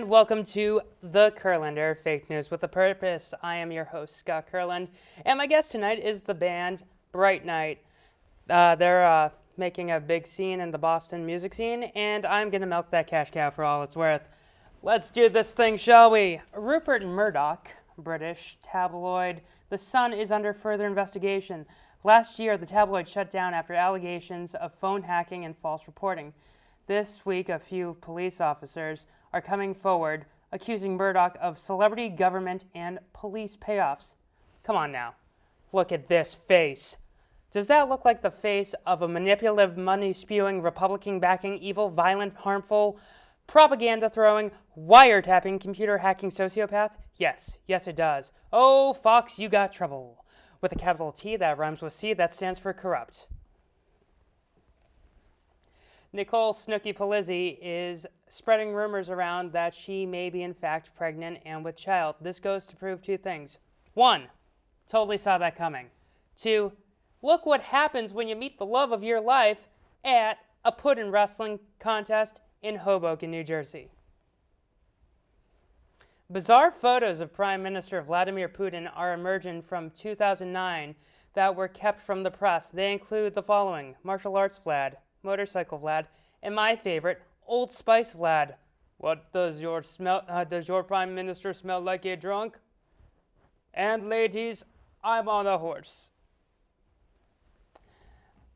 and welcome to the Kurlander, Fake News with a Purpose. I am your host, Scott Kurland, and my guest tonight is the band Brightnight. They're making a big scene in the Boston music scene, and I'm going to milk that cash cow for all it's worth. Let's do this thing, shall we? Rupert Murdoch, British tabloid The Sun, is under further investigation. Last year, the tabloid shut down after allegations of phone hacking and false reporting. This week, a few police officers are coming forward accusing Murdoch of celebrity, government, and police payoffs. Come on now. Look at this face. Does that look like the face of a manipulative, money-spewing, Republican-backing, evil, violent, harmful, propaganda-throwing, wiretapping, computer-hacking sociopath? Yes, it does. Oh, Fox, you got trouble. With a capital T that rhymes with C, that stands for corrupt. Nicole Snooki Polizzi is spreading rumors around that she may be in fact pregnant and with child. This goes to prove two things. One, totally saw that coming. Two, look what happens when you meet the love of your life at a put-in wrestling contest in Hoboken, New Jersey. Bizarre photos of Prime Minister Vladimir Putin are emerging from 2009 that were kept from the press. They include the following: martial arts Vlad, motorcycle Vlad, and my favorite, Old Spice Vlad. What does your Prime Minister smell like a drunk? And ladies, I'm on a horse.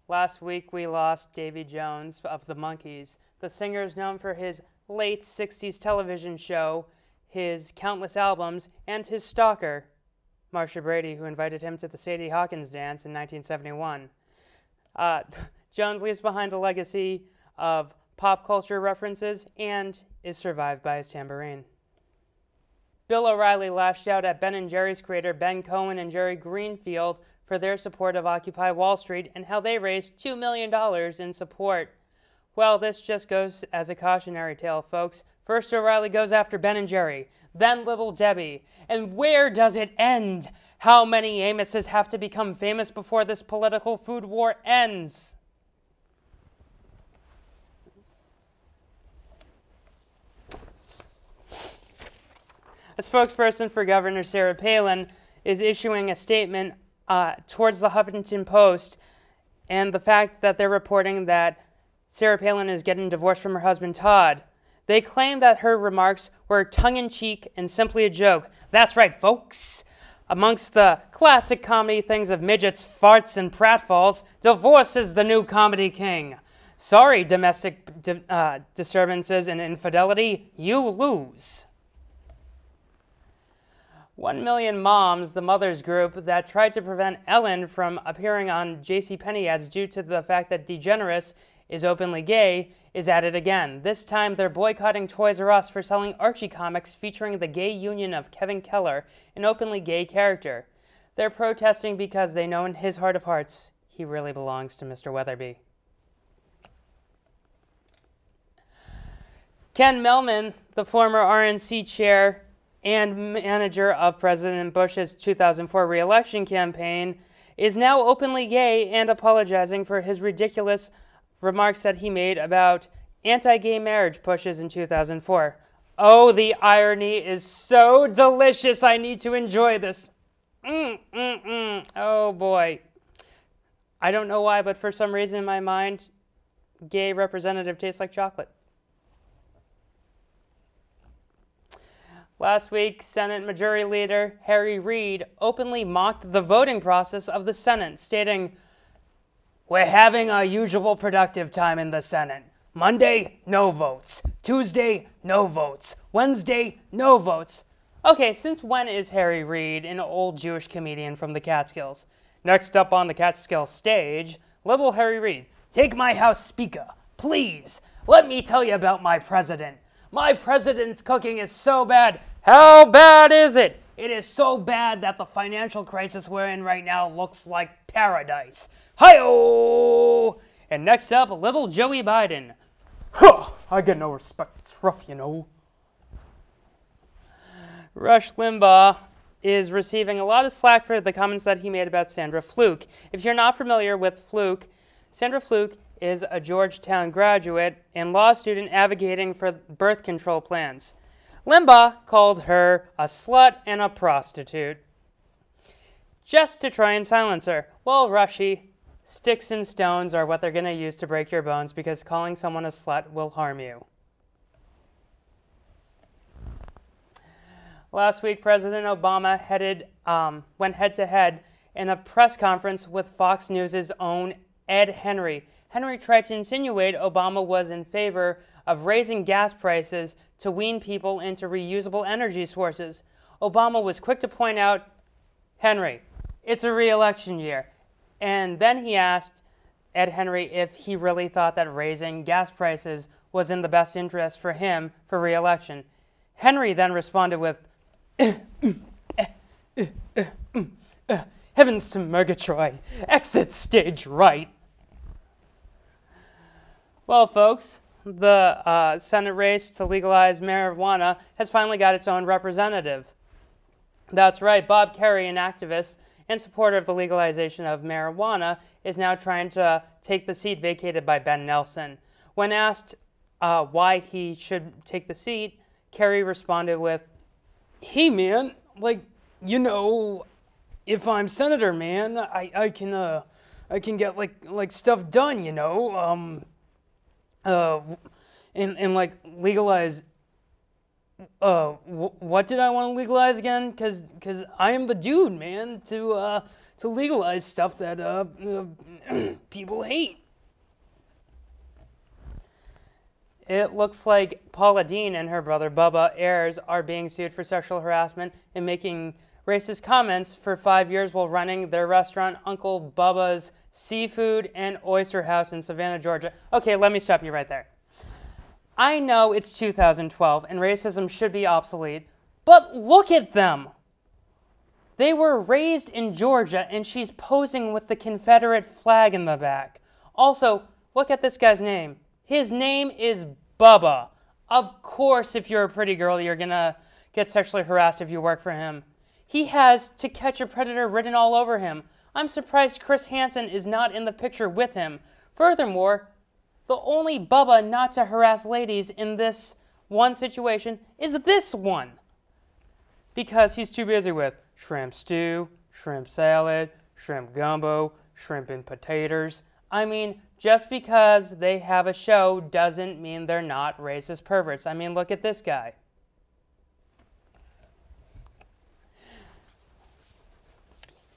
Last week we lost Davy Jones of the Monkees. The singer is known for his late 60s television show, his countless albums, and his stalker, Marcia Brady, who invited him to the Sadie Hawkins dance in 1971. Jones leaves behind a legacy of pop culture references and is survived by his tambourine. Bill O'Reilly lashed out at Ben & Jerry's creator Ben Cohen and Jerry Greenfield for their support of Occupy Wall Street and how they raised $2 million in support. Well, this just goes as a cautionary tale, folks. First, O'Reilly goes after Ben & Jerry, then Little Debbie. And where does it end? How many Amoses have to become famous before this political food war ends? A spokesperson for Governor Sarah Palin is issuing a statement towards the Huffington Post and the fact that they're reporting that Sarah Palin is getting divorced from her husband Todd. They claim that her remarks were tongue-in-cheek and simply a joke. That's right, folks. Amongst the classic comedy things of midgets, farts, and pratfalls, divorce is the new comedy king. Sorry, domestic disturbances and infidelity, you lose. 1 Million Moms, the mothers group that tried to prevent Ellen from appearing on JCPenney ads due to the fact that DeGeneres is openly gay, is at it again. This time, they're boycotting Toys R Us for selling Archie comics featuring the gay union of Kevin Keller, an openly gay character. They're protesting because they know in his heart of hearts, he really belongs to Mr. Weatherby. Ken Melman, the former RNC chair and manager of President Bush's 2004 re-election campaign, is now openly gay and apologizing for his ridiculous remarks that he made about anti-gay marriage pushes in 2004. Oh, the irony is so delicious. I need to enjoy this. Oh, boy. I don't know why, but for some reason in my mind, gay representative tastes like chocolate. Last week, Senate Majority Leader Harry Reid openly mocked the voting process of the Senate, stating, "We're having our usual productive time in the Senate. Monday, no votes. Tuesday, no votes. Wednesday, no votes." Okay, since when is Harry Reid an old Jewish comedian from the Catskills? Next up on the Catskills stage, little Harry Reid. "Take my House Speaker, please. Let me tell you about my president. My president's cooking is so bad." How bad is it? It is so bad that the financial crisis we're in right now looks like paradise. Hi-oh! And next up, little Joey Biden. Huh, I get no respect. It's rough, you know. Rush Limbaugh is receiving a lot of slack for the comments that he made about Sandra Fluke. If you're not familiar with Fluke, Sandra Fluke is a Georgetown graduate and law student advocating for birth control plans. Limbaugh called her a slut and a prostitute, just to try and silence her. Well, Rushy, sticks and stones are what they're going to use to break your bones, because calling someone a slut will harm you. Last week, President Obama went head-to-head in a press conference with Fox News' own Ed Henry. Henry tried to insinuate Obama was in favor of raising gas prices to wean people into reusable energy sources. Obama was quick to point out, Henry, it's a re-election year. And then he asked Ed Henry if he really thought that raising gas prices was in the best interest for him for re-election. Henry then responded with, heavens to Murgatroyd, exit stage right. Well, folks, the Senate race to legalize marijuana has finally got its own representative. That's right, Bob Kerrey, an activist and supporter of the legalization of marijuana, is now trying to take the seat vacated by Ben Nelson. When asked why he should take the seat, Kerrey responded with, hey, man, like, you know, if I'm senator, man, I can get like stuff done, you know, and like legalize. What did I want to legalize again? Cause I am the dude, man, to legalize stuff that people hate. It looks like Paula Deen and her brother Bubba Ayers are being sued for sexual harassment and making racist comments for 5 years while running their restaurant, Uncle Bubba's Seafood and Oyster House in Savannah, Georgia. Okay, let me stop you right there. I know it's 2012 and racism should be obsolete, but look at them. They were raised in Georgia and she's posing with the Confederate flag in the back. Also, look at this guy's name. His name is Bubba. Of course, if you're a pretty girl, you're gonna get sexually harassed if you work for him. He has To Catch a Predator written all over him. I'm surprised Chris Hansen is not in the picture with him. Furthermore, the only Bubba not to harass ladies in this one situation is this one. Because he's too busy with shrimp stew, shrimp salad, shrimp gumbo, shrimp and potatoes. I mean, just because they have a show doesn't mean they're not racist perverts. I mean, look at this guy.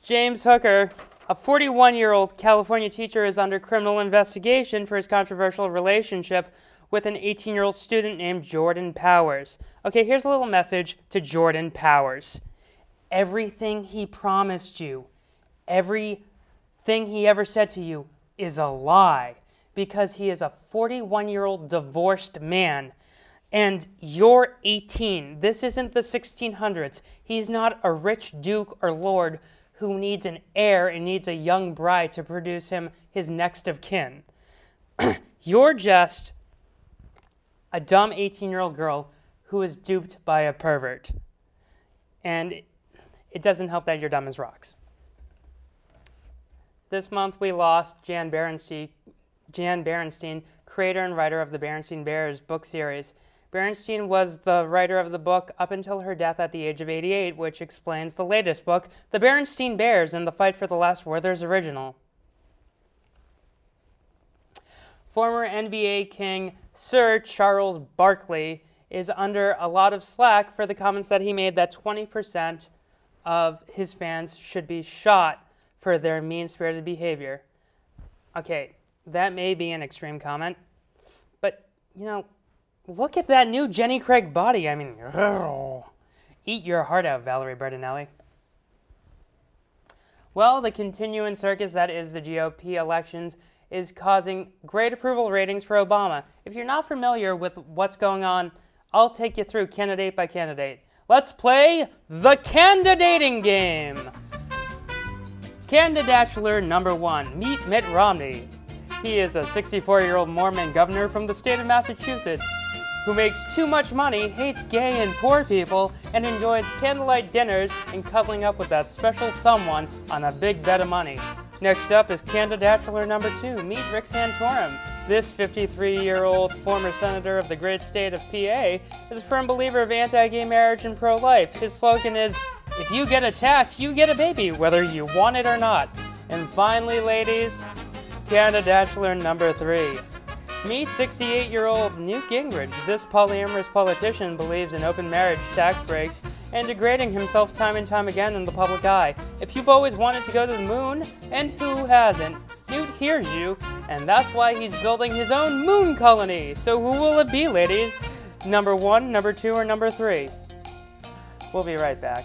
James Hooker, a 41-year-old California teacher, is under criminal investigation for his controversial relationship with an 18-year-old student named Jordan Powers. Okay, here's a little message to Jordan Powers. Everything he promised you, everything he ever said to you is a lie, because he is a 41-year-old divorced man and you're 18. This isn't the 1600s. He's not a rich duke or lord who needs an heir and needs a young bride to produce him his next of kin. You're just a dumb 18-year-old girl who is duped by a pervert. And it doesn't help that you're dumb as rocks. This month we lost Jan Berenstein, creator and writer of the Berenstain Bears book series. Berenstein was the writer of the book up until her death at the age of 88, which explains the latest book, The Berenstain Bears and the Fight for the Last Werther's Original. Former NBA king Sir Charles Barkley is under a lot of slack for the comments that he made that 20% of his fans should be shot for their mean-spirited behavior. Okay, that may be an extreme comment, but, you know, look at that new Jenny Craig body. I mean, eat your heart out, Valerie Bertinelli. Well, the continuing circus that is the GOP elections is causing great approval ratings for Obama. If you're not familiar with what's going on, I'll take you through candidate by candidate. Let's play the candidating game. Candidature number 1, meet Mitt Romney. He is a 64-year-old Mormon governor from the state of Massachusetts who makes too much money, hates gay and poor people, and enjoys candlelight dinners and cuddling up with that special someone on a big bet of money. Next up is candidature number 2, meet Rick Santorum. This 53-year-old former senator of the great state of PA is a firm believer of anti-gay marriage and pro-life. His slogan is, "If you get attacked, you get a baby, whether you want it or not." And finally, ladies, Canada Bachelor number 3. Meet 68-year-old Newt Gingrich. This polyamorous politician believes in open marriage, tax breaks, and degrading himself time and time again in the public eye. If you've always wanted to go to the moon, and who hasn't, Newt hears you, and that's why he's building his own moon colony. So who will it be, ladies? Number 1, number 2, or number 3? We'll be right back.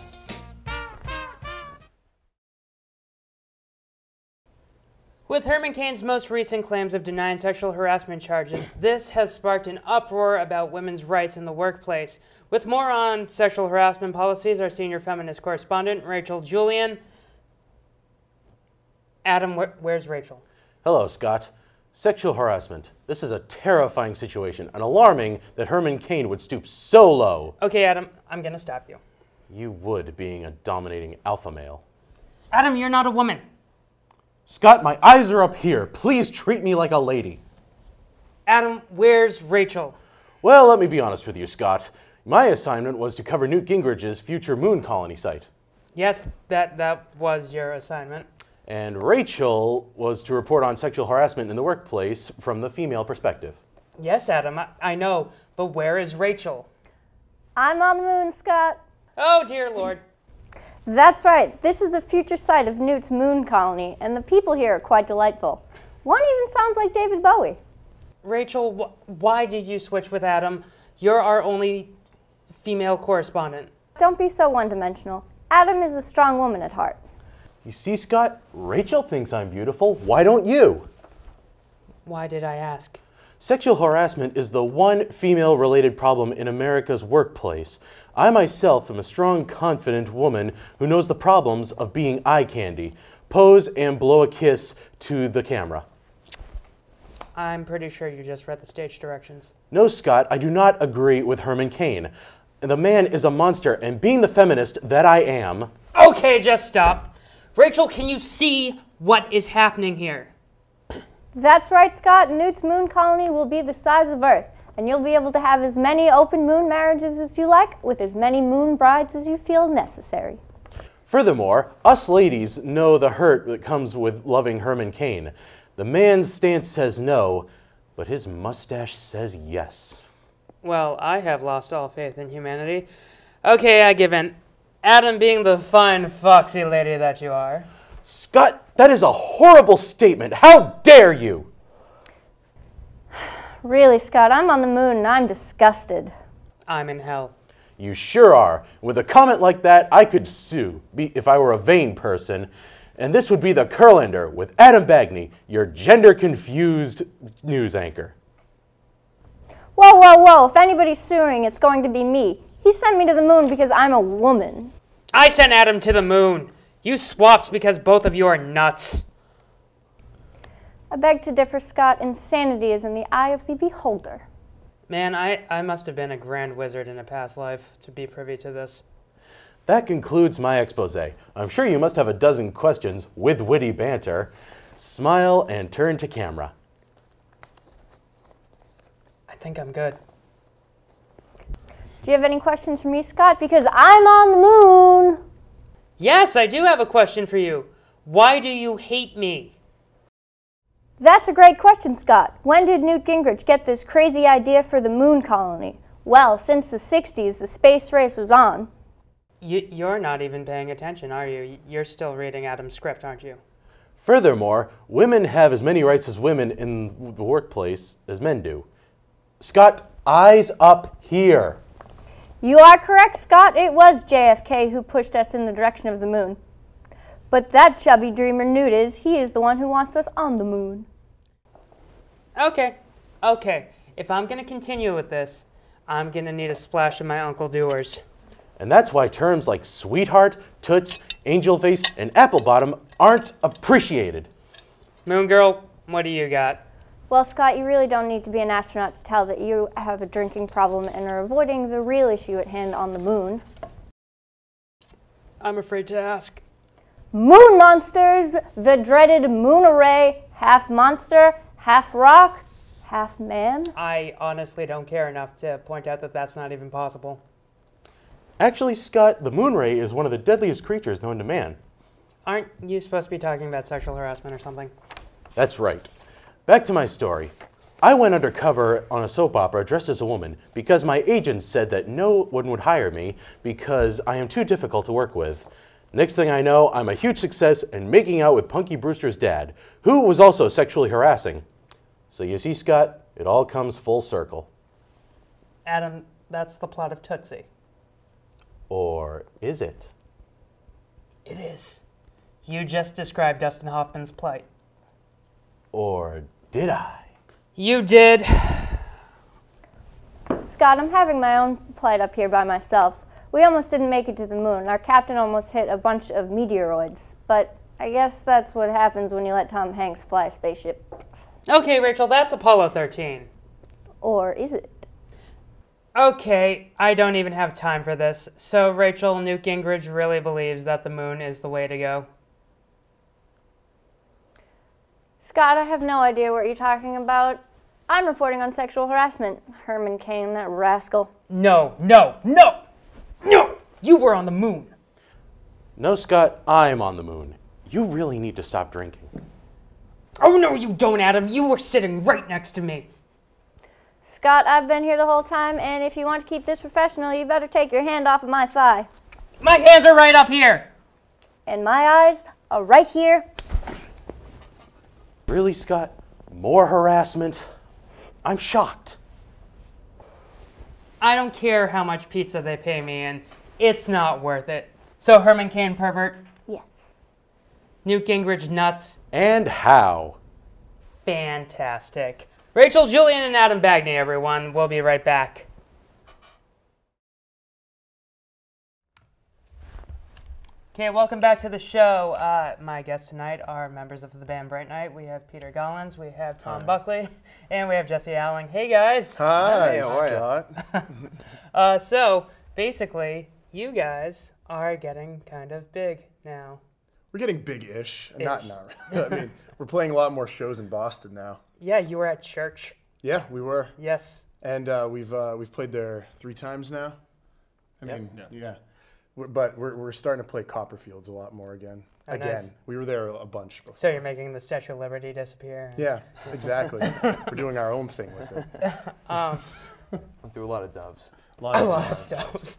With Herman Cain's most recent claims of denying sexual harassment charges, this has sparked an uproar about women's rights in the workplace. With more on sexual harassment policies, our senior feminist correspondent, Rachel Julian. Adam, where's Rachel? Hello, Scott. Sexual harassment. This is a terrifying situation, and alarming that Herman Cain would stoop so low. Okay, Adam, I'm gonna stop you. You would, being a dominating alpha male. Adam, you're not a woman. Scott, my eyes are up here. Please treat me like a lady. Adam, where's Rachel? Well, let me be honest with you, Scott. My assignment was to cover Newt Gingrich's future moon colony site. Yes, that was your assignment. And Rachel was to report on sexual harassment in the workplace from the female perspective. Yes, Adam, I know, but where is Rachel? I'm on the moon, Scott. Oh, dear Lord. That's right. This is the future site of Newt's moon colony, and the people here are quite delightful. One even sounds like David Bowie. Rachel, why did you switch with Adam? You're our only female correspondent. Don't be so one-dimensional. Adam is a strong woman at heart. You see, Scott, Rachel thinks I'm beautiful. Why don't you? Why did I ask? Sexual harassment is the one female-related problem in America's workplace. I myself am a strong, confident woman who knows the problems of being eye candy. Pose and blow a kiss to the camera. I'm pretty sure you just read the stage directions. No, Scott, I do not agree with Herman Cain. The man is a monster, and being the feminist that I am... Okay, just stop. Rachel, can you see what is happening here? That's right, Scott. Newt's moon colony will be the size of Earth, and you'll be able to have as many open moon marriages as you like, with as many moon brides as you feel necessary. Furthermore, us ladies know the hurt that comes with loving Herman Cain. The man's stance says no, but his mustache says yes. Well, I have lost all faith in humanity. Okay, I give in. Adam, being the fine, foxy lady that you are. Scott, that is a horrible statement. How dare you? Really, Scott, I'm on the moon and I'm disgusted. I'm in hell. You sure are. With a comment like that, I could sue, if I were a vain person. And this would be the Kurlander with Adam Bagney, your gender-confused news anchor. Whoa, whoa, whoa. If anybody's suing, it's going to be me. He sent me to the moon because I'm a woman. I sent Adam to the moon. You swapped because both of you are nuts. I beg to differ, Scott. Insanity is in the eye of the beholder. Man, I must have been a grand wizard in a past life to be privy to this. That concludes my expose. I'm sure you must have a dozen questions with witty banter. Smile and turn to camera. I think I'm good. Do you have any questions for me, Scott? Because I'm on the moon. Yes, I do have a question for you. Why do you hate me? That's a great question, Scott. When did Newt Gingrich get this crazy idea for the moon colony? Well, since the 60s, the space race was on. You're not even paying attention, are you? You're still reading Adam's script, aren't you? Furthermore, women have as many rights as women in the workplace as men do. Scott, eyes up here. You are correct, Scott. It was JFK who pushed us in the direction of the moon. But that chubby dreamer Newt he is the one who wants us on the moon. Okay. If I'm going to continue with this, I'm going to need a splash of my Uncle Doers. And that's why terms like sweetheart, toots, angel face, and apple bottom aren't appreciated. Moon Girl, what do you got? Well, Scott, you really don't need to be an astronaut to tell that you have a drinking problem and are avoiding the real issue at hand on the moon. I'm afraid to ask. Moon monsters, the dreaded moon array, half monster, half rock, half man? I honestly don't care enough to point out that that's not even possible. Actually, Scott, the moon ray is one of the deadliest creatures known to man. Aren't you supposed to be talking about sexual harassment or something? That's right. Back to my story. I went undercover on a soap opera dressed as a woman because my agents said that no one would hire me because I am too difficult to work with. Next thing I know, I'm a huge success and making out with Punky Brewster's dad, who was also sexually harassing. So you see, Scott, it all comes full circle. Adam, that's the plot of Tootsie. Or is it? It is. You just described Dustin Hoffman's plight. Or did I? You did. Scott, I'm having my own plight up here by myself. We almost didn't make it to the moon. Our captain almost hit a bunch of meteoroids. But I guess that's what happens when you let Tom Hanks fly a spaceship. Okay, Rachel, that's Apollo 13. Or is it? Okay, I don't even have time for this. So, Rachel, Newt Gingrich really believes that the moon is the way to go. Scott, I have no idea what you're talking about. I'm reporting on sexual harassment. Herman Cain, that rascal. No, no, no! No! You were on the moon. No, Scott, I'm on the moon. You really need to stop drinking. Oh, no, you don't, Adam. You were sitting right next to me. Scott, I've been here the whole time, and if you want to keep this professional, you better take your hand off of my thigh. My hands are right up here. And my eyes are right here. Really, Scott? More harassment? I'm shocked. I don't care how much pizza they pay me, and it's not worth it. So, Herman Cain pervert? Yes. Newt Gingrich nuts? And how? Fantastic. Rachel, Julian, and Adam Bagney, everyone. We'll be right back. Okay, welcome back to the show. My guests tonight are members of the band Brightnight. We have Peter Gollins, we have Tom Buckley, and we have Jesse Alling. Hey, guys. Hi, Scott. So, basically, you guys are getting kind of big now. We're getting big-ish. Not. I mean, we're playing a lot more shows in Boston now. Yeah, you were at church. Yeah, we were. Yes. And we've played there 3 times now. I mean, yeah. But we're starting to play Copperfields a lot more again. Oh, nice. We were there a bunch before. So you're making the Statue of Liberty disappear? Yeah, exactly. We're doing our own thing with it. Went through a lot of doves. A lot of doves.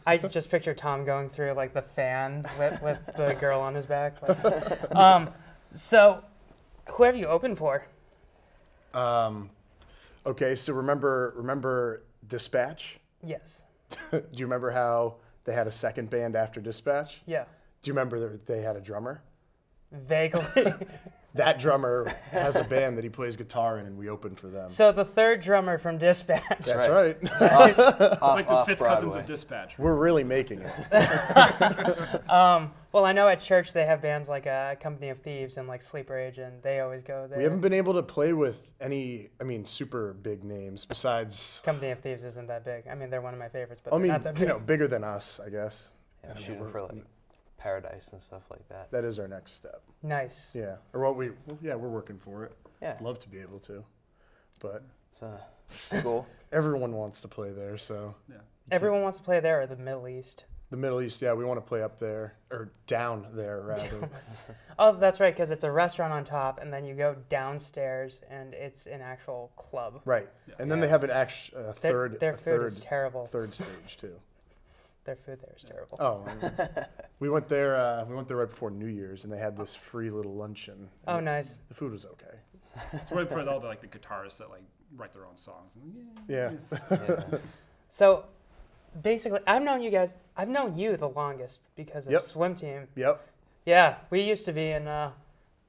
I just picture Tom going through like the fan with the girl on his back. Like. So, who have you opened for? Okay, so remember Dispatch? Yes. Do you remember how they had a second band after Dispatch? Yeah. Do you remember that they had a drummer? Vaguely. That drummer has a band that he plays guitar in, and we opened for them. So the third drummer from Dispatch. That's right. Like the fifth cousins of Dispatch. We're really making it. Well, I know at church they have bands like Company of Thieves and like Sleep Rage, and they always go there. We haven't been able to play with any, super big names besides. Company of Thieves isn't that big. I mean, they're one of my favorites, but I they're mean, not that big. bigger than us, I guess. Yeah, shooting for like Paradise and stuff like that. That is our next step. Nice. Yeah, or what we're working for it. Yeah. Love to be able to, but It's cool. everyone wants to play there, so. Yeah. Everyone wants to play there or the Middle East. The Middle East, yeah, we want to play up there, or down there, rather. Oh, that's right, because it's a restaurant on top, and then you go downstairs, and it's an actual club. Right, and then they have an third. Their food is terrible. Third stage too. Their food there is terrible. Oh, I mean, we went there. We went there right before New Year's, and they had this free little luncheon. Oh, nice. The food was okay. It's where they put all the guitarists that write their own songs. Yeah. So, basically, I've known you the longest because of swim team. Yep. Yeah, we used to be in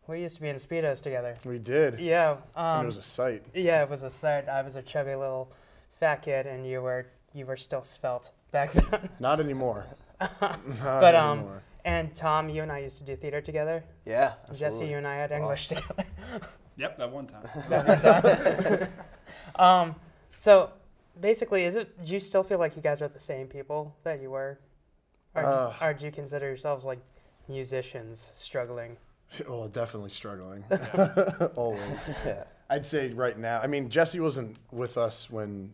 Speedos together. We did. Yeah. And it was a sight. Yeah, it was a sight. I was a chubby little fat kid, and you were still svelte back then. Not anymore. But anymore. And Tom, you and I used to do theater together. Yeah, Jesse, you and I had English together. Yep, that one time. So basically, do you still feel like you guys are the same people that you were? Or do you consider yourselves like musicians struggling? Well, definitely struggling. Always. Yeah. I'd say right now. I mean, Jesse wasn't with us when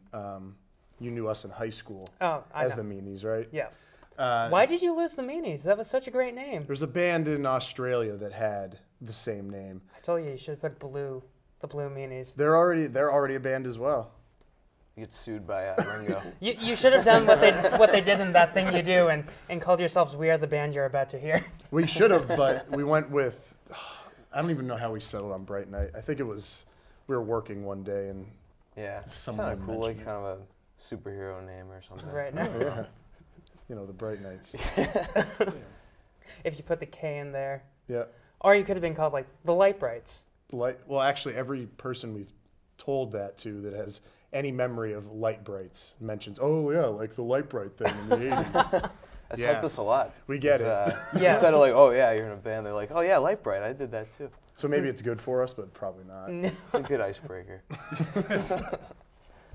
you knew us in high school as the Meanies, right? Yeah. Why did you lose the Meanies? That was such a great name. There's a band in Australia that had the same name. I told you should put the Blue Meanies. They're already a band as well. You get sued by Ringo. You should have done what they did in That Thing You Do and called yourselves We Are the Band You're About to Hear. We should have, but we went with. I don't even know how we settled on Brightnight. I think it was we were working one day and Yeah, someone sounded cool, like mentioned kind of a superhero name or something. Right. yeah, you know, the Brightnights. If you put the K in there. Yeah. Or you could have been called like the Light Brights. Well, actually, every person we've told that to that has any memory of Light Brights mentions, oh yeah, like the Light Bright thing in the 80s. That's Yeah. helped us a lot. We get it. Yeah. Instead of like, oh yeah, you're in a band, they're like, oh yeah, Light Bright, I did that too. So maybe it's good for us, but probably not. It's a good icebreaker.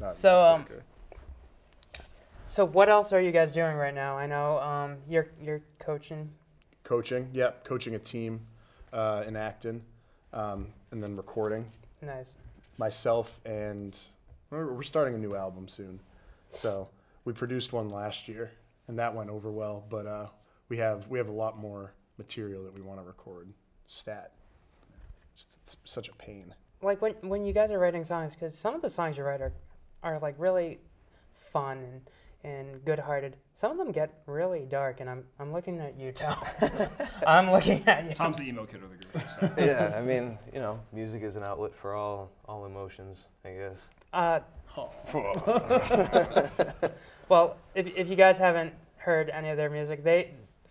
Not So, okay. So what else are you guys doing right now? I know you're coaching. Coaching a team in Acton, and then recording. Nice. Myself and we're starting a new album soon. So we produced one last year, and that went over well. But we have a lot more material that we want to record. It's such a pain. Like when you guys are writing songs, because some of the songs you write are like really fun and good-hearted. Some of them get really dark, and I'm looking at you, Tom. I'm looking at you. Tom's the emo kid of the group. So. Yeah, I mean, you know, music is an outlet for all emotions, I guess. Well, if you guys haven't heard any of their music,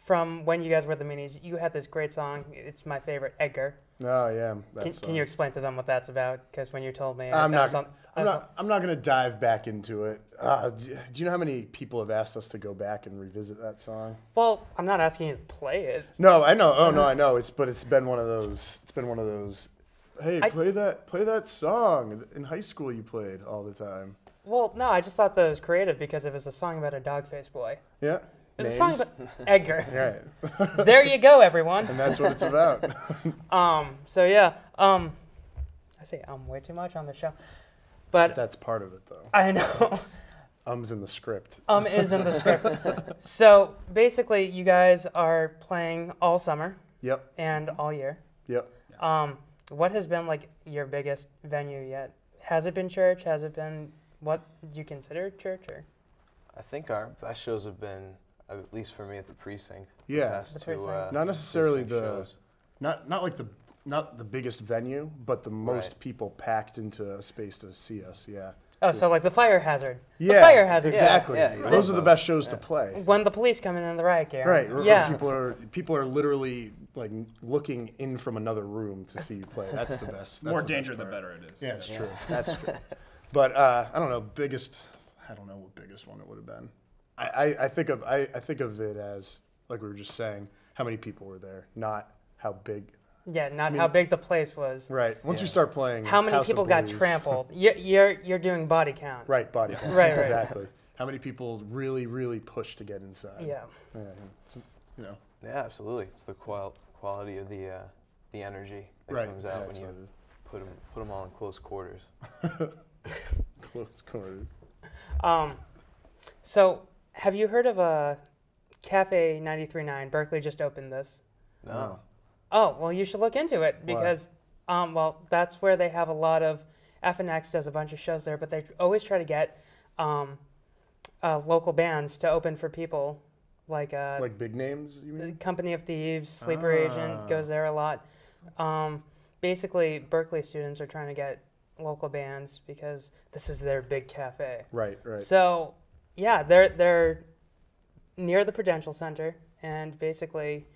from when you guys were the Meanies, you had this great song. It's my favorite, Edgar. Oh yeah. Can you explain to them what that's about? Because when you told me, I'm not going to dive back into it. Do you know how many people have asked us to go back and revisit that song? Well, I'm not asking you to play it. No, I know. Oh no, I know. It's been one of those. Hey, play that song in high school you played all the time. Well, no, I just thought that it was creative because it was a song about a dog-faced boy. Yeah. It was a song about Edgar. Right. There you go, everyone. And that's what it's about. So yeah. I say way too much on the show, but That's part of it, though. I know. Is in the script. Is in the script. So basically, you guys are playing all summer. Yep. And all year. Yep. What has been like your biggest venue yet? Has it been church? Has it been what you consider church? Or? I think our best shows have been, at least for me, at the Precinct. Yeah. The Precinct. Not necessarily Precinct shows. not the biggest venue, but the most Right. people packed into a space to see us. Yeah. Oh, so like the fire hazard. Yeah. The fire hazard. Exactly. Yeah, Those are the best shows Yeah. to play. When the police come in the riot gear. Right. Yeah. People are literally like looking in from another room to see you play. That's the best. More That's the danger, best the part. better it is. Yeah, it's true. That's true. But I don't know. I don't know what biggest one it would have been. I think of it as, like we were just saying, how many people were there, not how big. Yeah, not how big the place was. Right. Once you start playing, How many House of people got Blues- trampled? You're doing body count. Right, body count. Right. Exactly. How many people really push to get inside? Yeah. It's, you know. Yeah, absolutely. It's the quality of the energy that Right. comes out Yeah, when you that's put them all in close quarters. Close quarters. So, have you heard of a Cafe 93.9? Berkeley just opened this. No. Oh, well, you should look into it because, well, that's where they have a lot of. FNX does a bunch of shows there, but they always try to get local bands to open for people, like big names, you mean? Company of Thieves, Sleeper Agent goes there a lot. Basically, Berkeley students are trying to get local bands because this is their big cafe. Right. So, yeah, they're near the Prudential Center, and basically,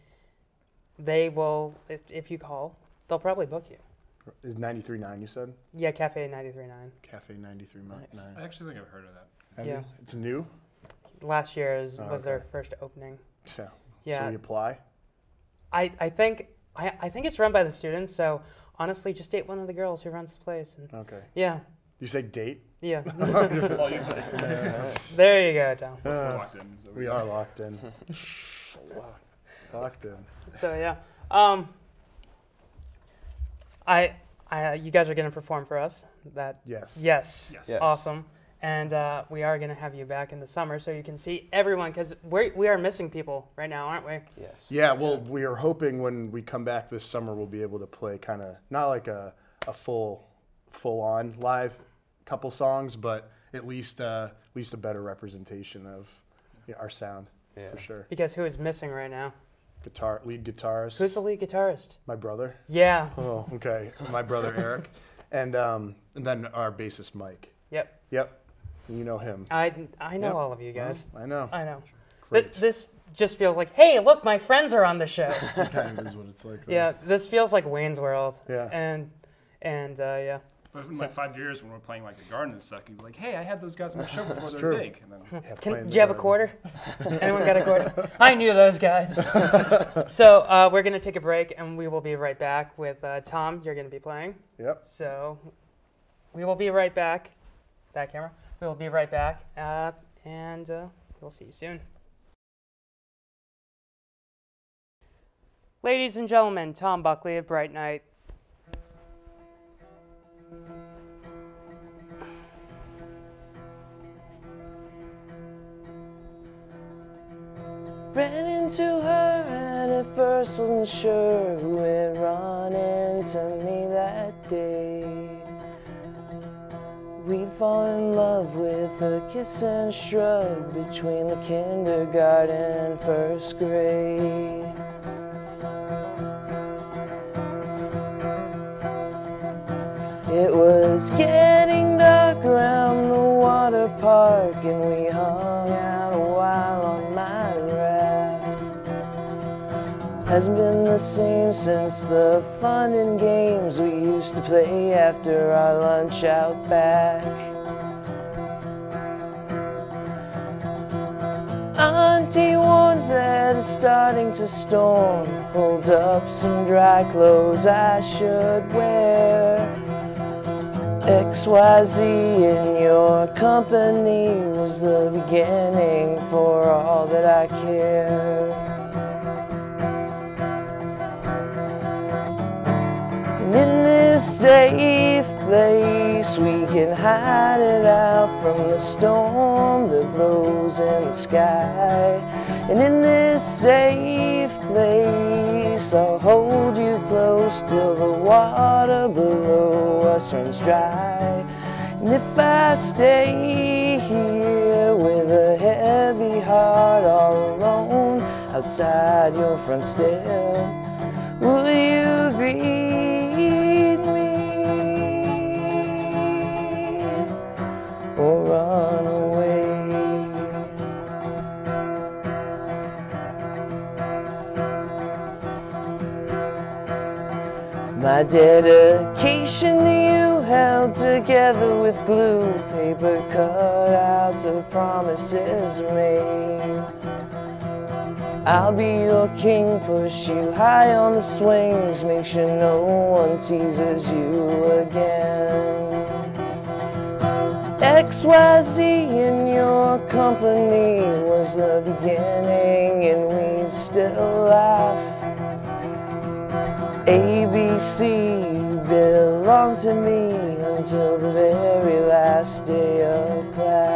they will, if you call, they'll probably book you. Is 93.9 you said? Yeah, Cafe 93.9. Cafe 93.9. I actually think I've heard of that. Have Yeah. you? It's new? Last year was their okay. first opening. Yeah. Yeah. So we apply? I think it's run by the students, so honestly, just date one of the girls who runs the place. And Okay. yeah, You say date? yeah. That's all you know. There you go, Tom. We're locked in. So We are locked in. Locked in. So yeah, You guys are going to perform for us. Yes. Yes. Yes. Awesome. And we are going to have you back in the summer so you can see everyone, because we are missing people right now, aren't we? Yes. Yeah, well, we are hoping when we come back this summer, we'll be able to play kind of, not like a full-on live couple songs, but at least a better representation of our sound, for sure. Because who is missing right now? Lead guitarist. Who's the lead guitarist? My brother. Yeah. Oh, okay. My brother Eric, and then our bassist Mike. Yep. Yep. You know him. I know Yep. all of you guys. I know. I know. Great. This just feels like, hey, look, my friends are on the show. It kind of is what it's like. Though. Yeah, this feels like Wayne's World. Yeah. And yeah. But in like 5 years when we're playing like a garden and stuff, you'd be like, hey, I had those guys on my show before they true. were big. And then, Yeah, playing Do the you have a garden. quarter? Anyone got a quarter? I knew those guys. So we're going to take a break, and we will be right back with Tom. You're going to be playing. Yep. So we will be right back. Back camera. We will be right back, and we'll see you soon. Ladies and gentlemen, Tom Buckley of Brightnight. Ran into her and at first wasn't sure who had run into me that day. We'd fallen in love with a kiss and shrug between the kindergarten and first grade. It was getting dark around the water park, and we hung out a while on my raft. Hasn't been the same since the fun and games we used to play after our lunch out back. Auntie warns that it's starting to storm. Holds up some dry clothes I should wear. XYZ in your company was the beginning for all that I care. And in this safe place we can hide it out from the storm that blows in the sky. And in this safe place I'll hold you close till the water below us runs dry. And if I stay here with a heavy heart all alone outside your front step, will you greet me or run away? My dedication to you held together with glue, paper cutouts of promises made. I'll be your king, push you high on the swings, make sure no one teases you again. XYZ in your company was the beginning, and we'd still laugh. ABC belonged to me until the very last day of class.